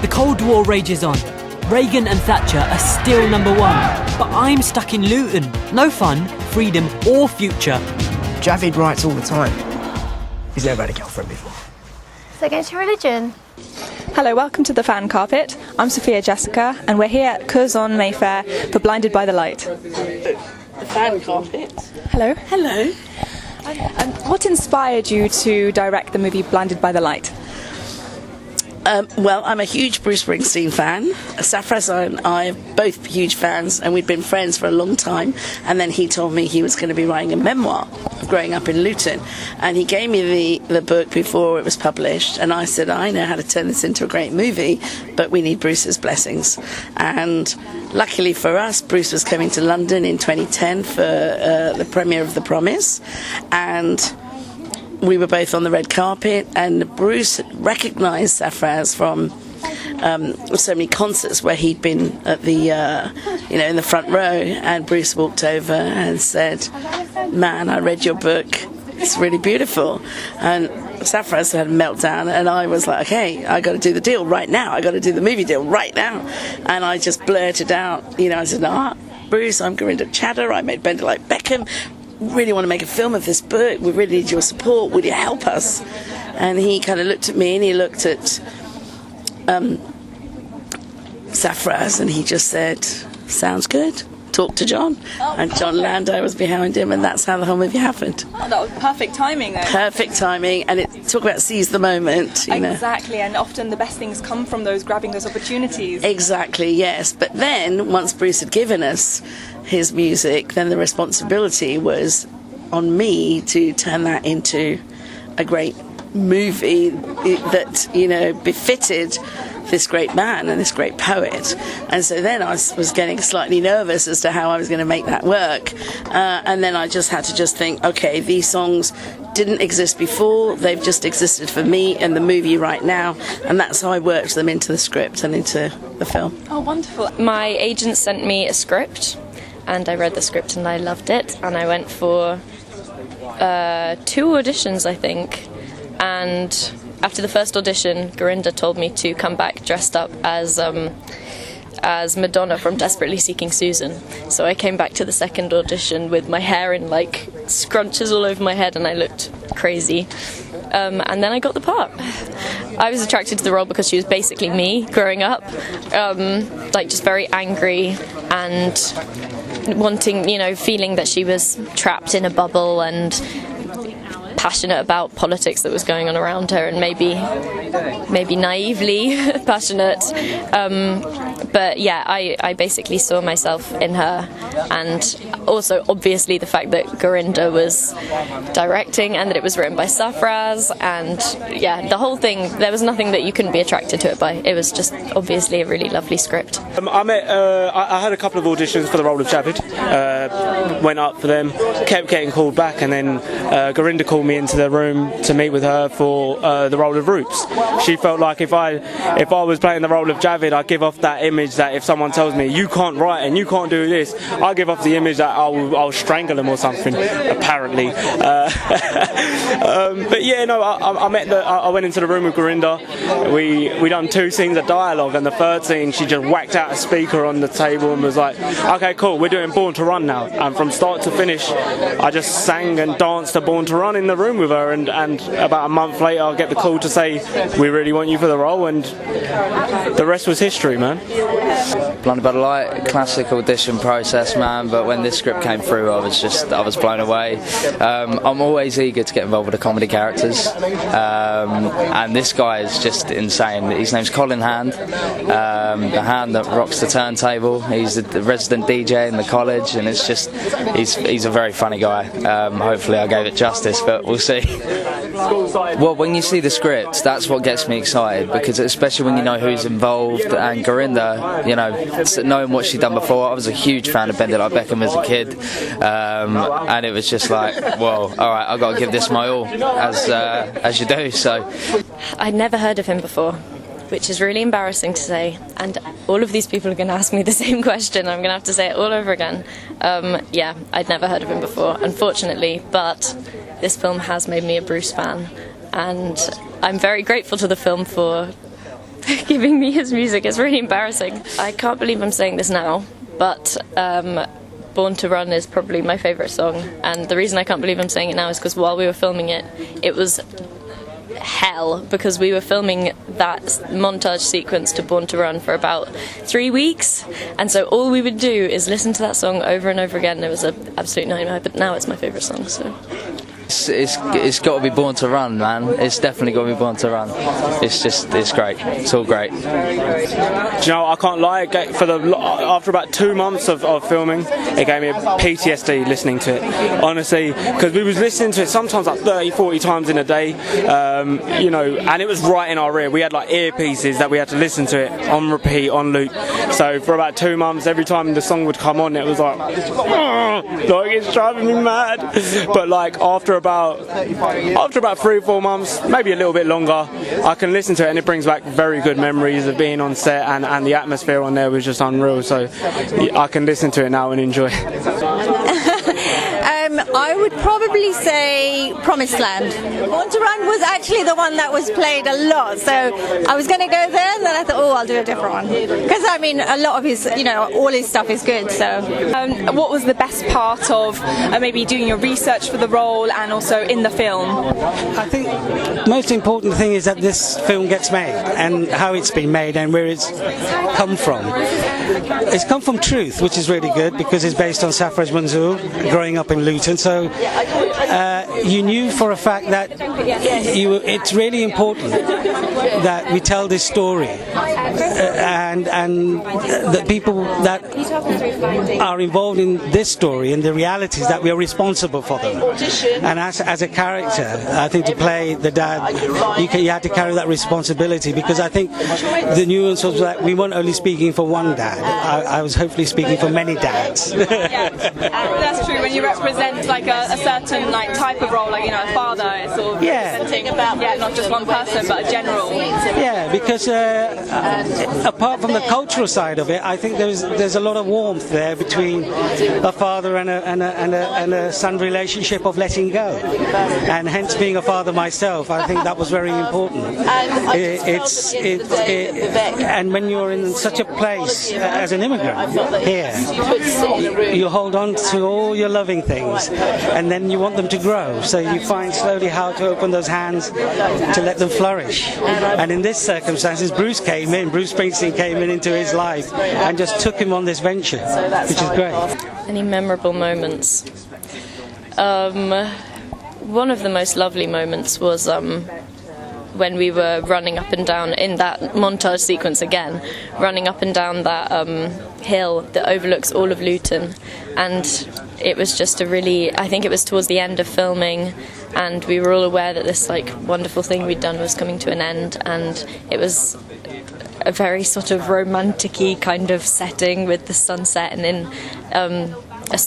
The Cold War rages on. Reagan and Thatcher are still number one. But I'm stuck in Luton. No fun, freedom or future. Javid writes all the time. He's never had a girlfriend before. Is that against your religion? Hello, welcome to the Fan Carpet. I'm Sophia Jessica, and we're here at Curzon, Mayfair, for Blinded by the Light. The Fan Carpet. Hello. Hello. What inspired you to direct the movie Blinded by the Light? Well, I'm a huge Bruce Springsteen fan. Sarfraz and I are both huge fans, and we'd been friends for a long time. And then he told me he was going to be writing a memoir of growing up in Luton. And he gave me the book before it was published. And I said, I know how to turn this into a great movie, but we need Bruce's blessings. And luckily for us, Bruce was coming to London in 2010 for the premiere of The Promise. And we were both on the red carpet, and Bruce recognised Sarfraz from so many concerts where he'd been at the, in the front row. And Bruce walked over and said, "Man, I read your book. It's really beautiful." And Sarfraz had a meltdown, and I was like, "Okay, I got to do the deal right now. I got to do the movie deal right now." And I just blurted out, I said, "Bruce, I'm Gurinder Chadha. I made Bender Like Beckham. Really want to make a film of this book. We really need your support. Will you help us?" And he kind of looked at me, and he looked at Sarfraz, and he just said, "Sounds good. Talk to John." And John Landau was behind him, and that's how the whole movie happened. Oh, that was perfect timing, though. Perfect timing, and talk about seize the moment. Exactly, and often the best things come from grabbing those opportunities. Exactly, yes. But then, once Bruce had given us his music, then the responsibility was on me to turn that into a great movie that, befitted this great man and this great poet. And so then I was getting slightly nervous as to how I was going to make that work. And then I just had to think, okay, these songs didn't exist before, they've just existed for me and the movie right now, and that's how I worked them into the script and into the film. Oh, wonderful. My agent sent me a script, and I read the script and I loved it, and I went for 2 auditions, I think. And after the first audition, Gurinder told me to come back dressed up as Madonna from Desperately Seeking Susan. So I came back to the second audition with my hair in scrunches all over my head, and I looked crazy. And then I got the part. I was attracted to the role because she was basically me growing up, just very angry and wanting, feeling that she was trapped in a bubble and passionate about politics that was going on around her, and maybe naively passionate. But yeah, I basically saw myself in her, and also obviously the fact that Gurinder was directing and that it was written by Sarfraz, and yeah, the whole thing, there was nothing that you couldn't be attracted to it by. It was just obviously a really lovely script. I had a couple of auditions for the role of Javid, went up for them, kept getting called back, and then Gurinder called me into the room to meet with her for the role of Roots. She felt like if I was playing the role of Javid, I'd give off that image that if someone tells me you can't write and you can't do this, I give off the image that I'll strangle them or something, apparently. But yeah, no, I went into the room with Gurinder. We done 2 scenes of dialogue, and the third scene she just whacked out a speaker on the table and was like, "Okay, cool, we're doing Born to Run now." And from start to finish, I just sang and danced to Born to Run in the room with her, and about a month later I get the call to say, "We really want you for the role," and the rest was history, man. Blinded by the Light, classic audition process, man, but when this script came through I was blown away. I'm always eager to get involved with the comedy characters, and this guy is just insane. His name's Colin Hand, the hand that rocks the turntable. He's the resident DJ in the college, and it's just he's a very funny guy. Hopefully I gave it justice, but we'll see. Well, when you see the script, that's what gets me excited, because especially when you know who's involved, and Gurinder, knowing what she'd done before, I was a huge fan of Bender Like Beckham as a kid, and it was just like, whoa, alright, I've got to give this my all, as you do. So I'd never heard of him before, which is really embarrassing to say, and all of these people are going to ask me the same question. I'm going to have to say it all over again. Yeah, I'd never heard of him before, unfortunately, but this film has made me a Bruce fan, and I'm very grateful to the film for giving me his music. It's really embarrassing. I can't believe I'm saying this now, but Born to Run is probably my favourite song, and the reason I can't believe I'm saying it now is because while we were filming it, it was hell, because we were filming that montage sequence to Born to Run for about 3 weeks, and so all we would do is listen to that song over and over again. It was an absolute nightmare, but now it's my favourite song. So it's got to be Born to Run, man. It's definitely got to be Born to Run. It's great. It's all great. Do you know, I can't lie, after about 2 months of filming, it gave me a PTSD listening to it, honestly, because we was listening to it sometimes like 30-40 times in a day, you know, and it was right in our ear. We had like earpieces that we had to listen to it on repeat, on loop. So for about 2 months, every time the song would come on, it was like it's driving me mad. But like after about 3 or 4 months, maybe a little bit longer, I can listen to it and it brings back very good memories of being on set, and the atmosphere on there was just unreal. So I can listen to it now and enjoy it. I would probably say Promised Land. Born to Run was actually the one that was played a lot, so I was going to go there, and then I thought, I'll do a different one. Because, I mean, a lot of his, all his stuff is good, so. What was the best part of maybe doing your research for the role and also in the film? I think the most important thing is that this film gets made, and how it's been made and where it's come from. It's come from truth, which is really good, because it's based on Sarfraz Manzoor, growing up in Luton. So you knew for a fact that it's really important that we tell this story, and the people that are involved in this story and the realities, that we are responsible for them. And as a character, I think to play the dad, you had to carry that responsibility, because I think the nuance was that we weren't only speaking for one dad. I was hopefully speaking for many dads. That's true. When you represent like a certain like type of role, like a father, it's sort of representing not just one person but a general. Yeah, because apart from the cultural side of it, I think there's a lot of warmth there between a father and a son relationship of letting go, and hence being a father myself, I think that was very important. And when you're in such a place as an immigrant here, you hold on to all your loving things, and then you want them to grow, so you find slowly how to open those hands to let them flourish. And in this circumstances, Bruce Springsteen came into his life and just took him on this venture, which is great. Any memorable moments? One of the most lovely moments was when we were running up and down in that montage sequence again, running up and down that hill that overlooks all of Luton, and it was just I think it was towards the end of filming, and we were all aware that this like wonderful thing we'd done was coming to an end, and it was a very sort of romantic-y kind of setting with the sunset and in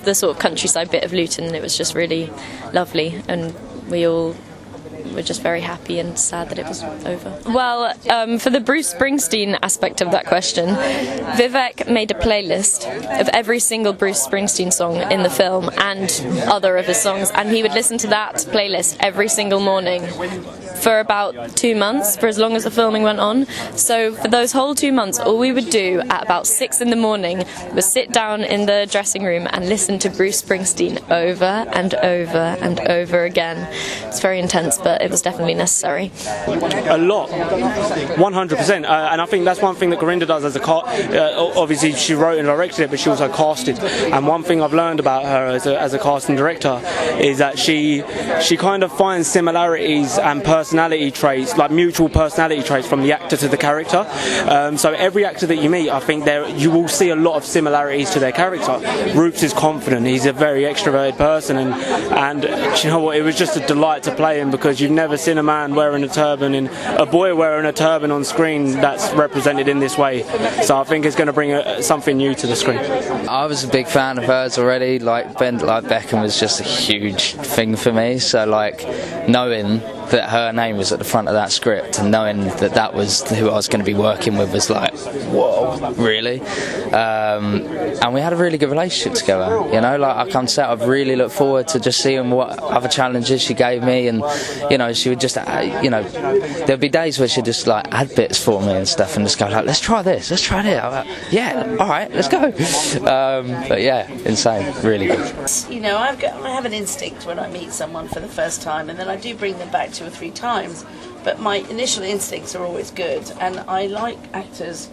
the sort of countryside bit of Luton, and it was just really lovely, and we all were just very happy and sad that it was over. Well, for the Bruce Springsteen aspect of that question, Vivek made a playlist of every single Bruce Springsteen song in the film and other of his songs, and he would listen to that playlist every single morning for about 2 months, for as long as the filming went on. So for those whole 2 months, all we would do at about 6 in the morning was sit down in the dressing room and listen to Bruce Springsteen over and over and over again. It's very intense, but it was definitely necessary. A lot, 100%, and I think that's one thing that Gurinder does as a obviously she wrote and directed it, but she also casted. And one thing I've learned about her as a casting director is that she kind of finds similarities and personality traits, like mutual personality traits, from the actor to the character. So every actor that you meet, I think you will see a lot of similarities to their character. Roops is confident, he's a very extroverted person, and you know what, it was just a delight to play him, because you've never seen a man wearing a turban and a boy wearing a turban on screen that's represented in this way. So I think it's going to bring something new to the screen. I was a big fan of hers already. Like Beckham was just a huge thing for me. So like knowing that her name was at the front of that script, and knowing that that was who I was going to be working with was like, whoa, really? And we had a really good relationship together. You know, like I come to set, I've really looked forward to just seeing what other challenges she gave me, and you know, she would just, you know, there'd be days where she'd just like add bits for me and stuff, and just go like, let's try this, let's try that. I'm like, yeah, all right, let's go. But yeah, insane, really good. You know, I have an instinct when I meet someone for the first time, and then I do bring them back 2 or 3 times. But my initial instincts are always good, and I like actors.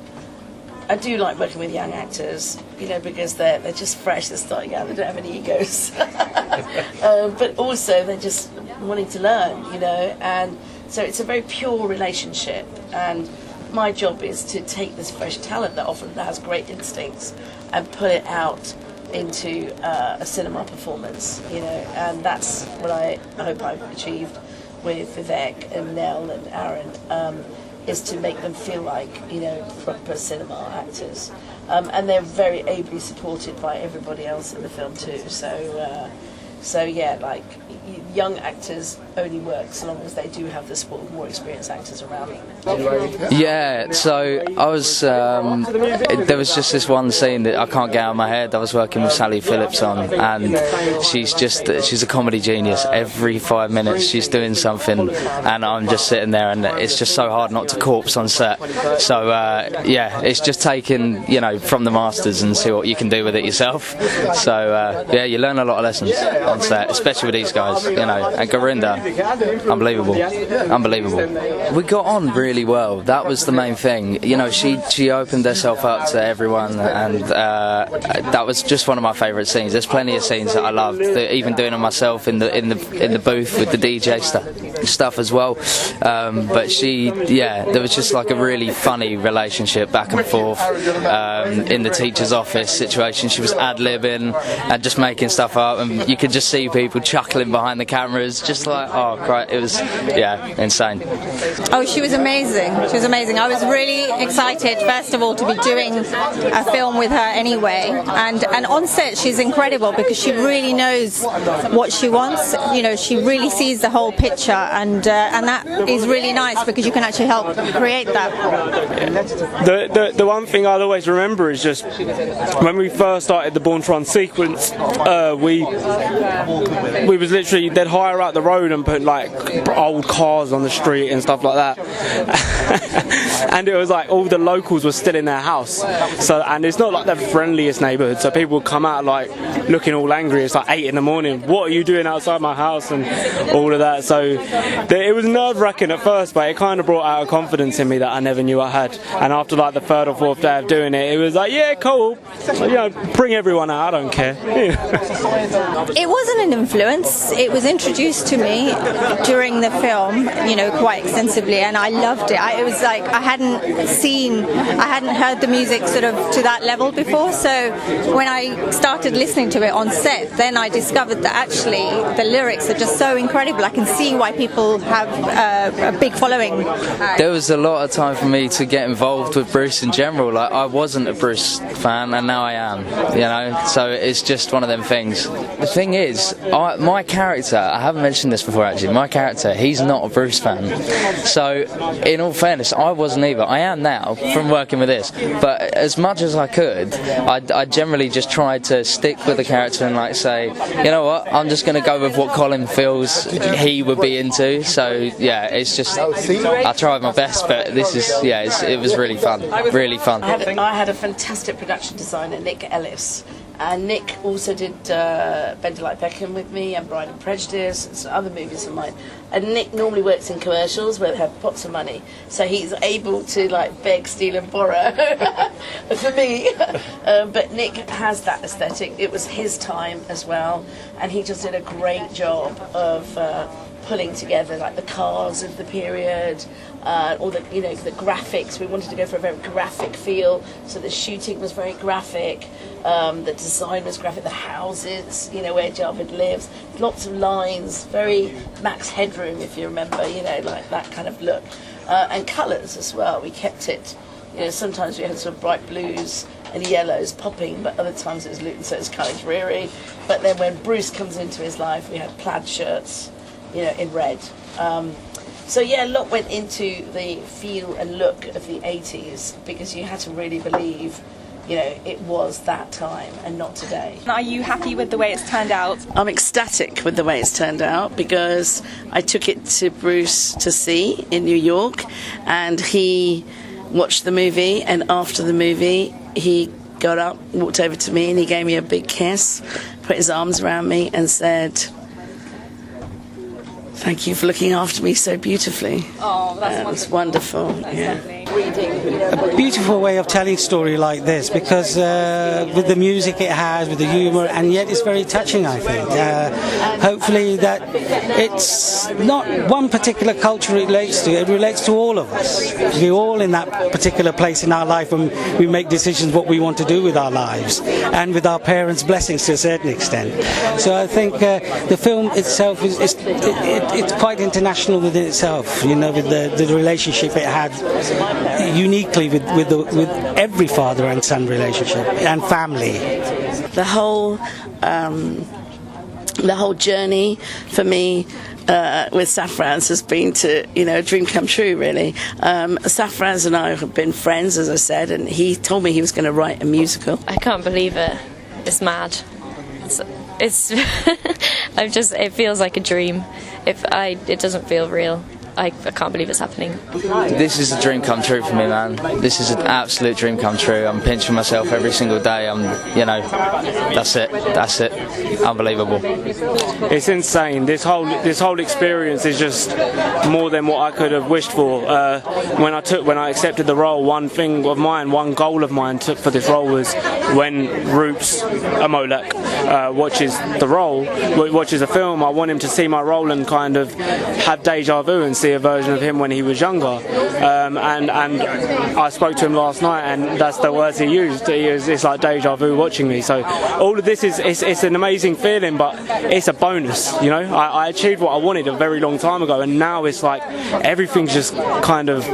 I do like working with young actors, you know, because they're just fresh, they're starting out, they don't have any egos. But also they're just wanting to learn, you know, and so it's a very pure relationship. And my job is to take this fresh talent that often has great instincts and put it out into a cinema performance, you know, and that's what I hope I've achieved with Vivek and Nell and Aaron, is to make them feel like, you know, proper cinema actors. And they're very ably supported by everybody else in the film too, so yeah, like young actors only work so long as they do have the support of more experienced actors around them. Yeah, so I was, there was just this one scene that I can't get out of my head. I was working with Sally Phillips on, and she's a comedy genius. Every 5 minutes she's doing something, and I'm just sitting there, and it's just so hard not to corpse on set. So yeah, it's just taking, you know, from the masters and see what you can do with it yourself. So yeah, you learn a lot of lessons on set, especially with these guys, you know. And Gurinder, unbelievable. We got on really well. That was the main thing. You know, she opened herself up to everyone, and that was just one of my favourite scenes. There's plenty of scenes that I loved, even doing them myself in the booth with the DJ stuff as well. But there was just like a really funny relationship back and forth in the teacher's office situation. She was ad-libbing and just making stuff up, and you could just see people chuckling behind the cameras, just like, oh great, it was, yeah, insane. Oh, she was amazing. I was really excited, first of all, to be doing a film with her anyway, and on set she's incredible because she really knows what she wants. You know, she really sees the whole picture, and that is really nice because you can actually help create that. The one thing I'll always remember is just when we first started the Born to Run sequence, we was literally, they'd hire out the road and put like old cars on the street and stuff like that. And it was like all the locals were still in their house. So, and it's not like the friendliest neighbourhood, so people would come out like looking all angry. It's like 8 in the morning. What are you doing outside my house? And all of that. So it was nerve-wracking at first, but it kind of brought out a confidence in me that I never knew I had. And after like the 3rd or 4th day of doing it, it was like, yeah, cool. You know, bring everyone out. I don't care. It wasn't an influence. It was introduced to me during the film, you know, quite extensively, and I loved it. It was like I hadn't heard the music sort of to that level before, so when I started listening to it on set, then I discovered that actually the lyrics are just so incredible. I can see why people have a big following. There was a lot of time for me to get involved with Bruce in general. Like, I wasn't a Bruce fan, and now I am, you know, so it's just one of them things. The thing is, my character, I haven't mentioned this before actually, my character, he's not a Bruce fan. So, in all fairness, I wasn't either. I am now, from working with this, but as much as I could, I generally just tried to stick with the character and like say, you know what, I'm just going to go with what Colin feels he would be into. So, yeah, it's just, I tried my best, but this is, yeah, it was really fun, really fun. I had a fantastic production designer, Nick Ellis. And Nick also did Bend It Like Beckham with me, and Bride and Prejudice, and some other movies of mine. And Nick normally works in commercials where they have pots of money, so he's able to like beg, steal, and borrow for me. But Nick has that aesthetic. It was his time as well, and he just did a great job of pulling together like the cars of the period, all the, you know, the graphics. We wanted to go for a very graphic feel, so the shooting was very graphic, the design was graphic, the houses, you know, where Javed lives, lots of lines, very Max Headroom, if you remember, you know, like that kind of look, and colours as well. We kept it, you know, sometimes we had sort of bright blues and yellows popping, but other times it was Luton, so it's kind of dreary. But then when Bruce comes into his life, we had plaid shirts, you know, in red, So yeah, a lot went into the feel and look of the 80s, because you had to really believe, you know, it was that time and not today. Are you happy with the way it's turned out? I'm ecstatic with the way it's turned out, because I took it to Bruce to see in New York, and he watched the movie, and after the movie he got up, walked over to me, and he gave me a big kiss, put his arms around me and said, "Thank you for looking after me so beautifully." Oh, that's It was wonderful. Yeah. A beautiful way of telling story like this, because with the music it has, with the humour, and yet it's very touching, I think. Hopefully that it's not one particular culture it relates to, it relates to all of us. We're all in that particular place in our life when we make decisions what we want to do with our lives, and with our parents' blessings to a certain extent. So I think the film itself it's quite international within itself, you know, with the relationship it had uniquely with every father and son relationship and family. The whole journey for me with Sarfraz has been to, you know, a dream come true, really. Sarfraz and I have been friends, as I said, and he told me he was going to write a musical. I can't believe it. It's mad. It's it feels like a dream. It doesn't feel real. I can't believe it's happening. This is a dream come true for me, man. This is an absolute dream come true. I'm pinching myself every single day. That's it. Unbelievable. It's insane. This whole experience is just more than what I could have wished for. When I accepted the role, one goal of mine for this role was when Roops Amolek watches the film, I want him to see my role and kind of have deja vu and see a version of him when he was younger. And I spoke to him last night, and that's the words he used. It's like deja vu watching me. So all of this it's an amazing feeling, but it's a bonus. You know, I achieved what I wanted a very long time ago, and now it's like everything's just kind of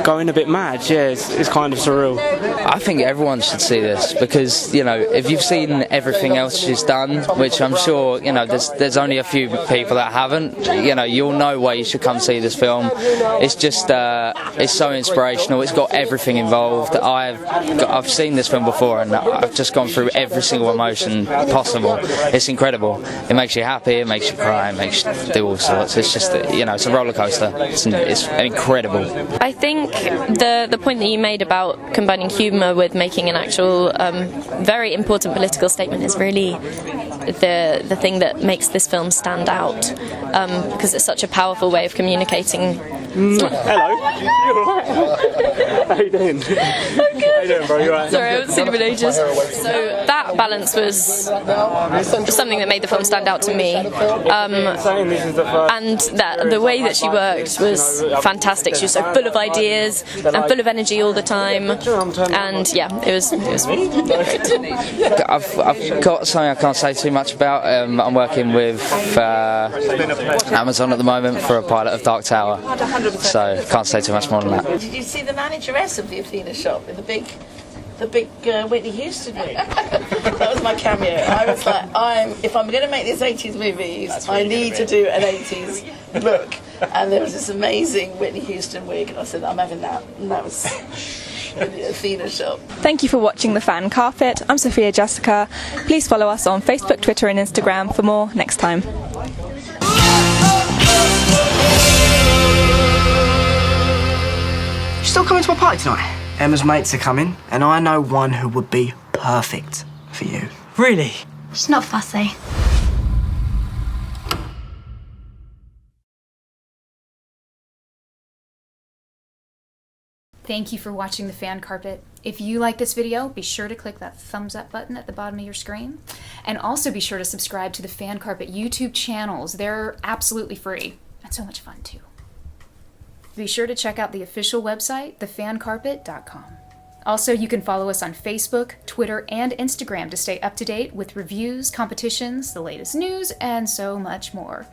going a bit mad. Yeah, it's kind of surreal. I think everyone should see this, because, you know, if you've seen everything else she's done, which I'm sure, you know, there's only a few people that haven't, you know, you'll know why you should come see this film. It's just it's so inspirational. It's got everything involved. I've seen this film before, and I've just gone through every single emotion possible. It's incredible. It makes you happy, it makes you cry, it makes you do all sorts. It's just, you know, it's a roller coaster. It's incredible. I think the point that you made about combining humour with making an actual very important political statement is really the thing that makes this film stand out, because it's such a powerful way of communicating. Hello. You alright? How you doing? I'm good. How you doing, bro? You alright? Sorry, I haven't seen him in ages. So that balance was something that made the film stand out to me. And the way that she worked was fantastic. She was so full of ideas and full of energy all the time. And yeah, it was great. I've got something I can't say too much about. I'm working with Amazon at the moment for a pilot of Dark Tower, so can't say too much more than that. Did you see the manageress of the Athena shop in the big Whitney Houston wig? That was my cameo. I was like, if I'm going to make these 80s movies, I need to do an 80s look. And there was this amazing Whitney Houston wig, and I said, I'm having that. And that was in the Athena shop. Thank you for watching The Fan Carpet. I'm Sophia Jessica. Please follow us on Facebook, Twitter and Instagram for more next time. You still coming to my party tonight? Emma's mates are coming, and I know one who would be perfect for you. Really? She's not fussy. Thank you for watching The Fan Carpet. If you like this video, be sure to click that thumbs up button at the bottom of your screen. And also be sure to subscribe to the Fan Carpet YouTube channels. They're absolutely free and so much fun too. Be sure to check out the official website, thefancarpet.com. Also, you can follow us on Facebook, Twitter, and Instagram to stay up to date with reviews, competitions, the latest news, and so much more.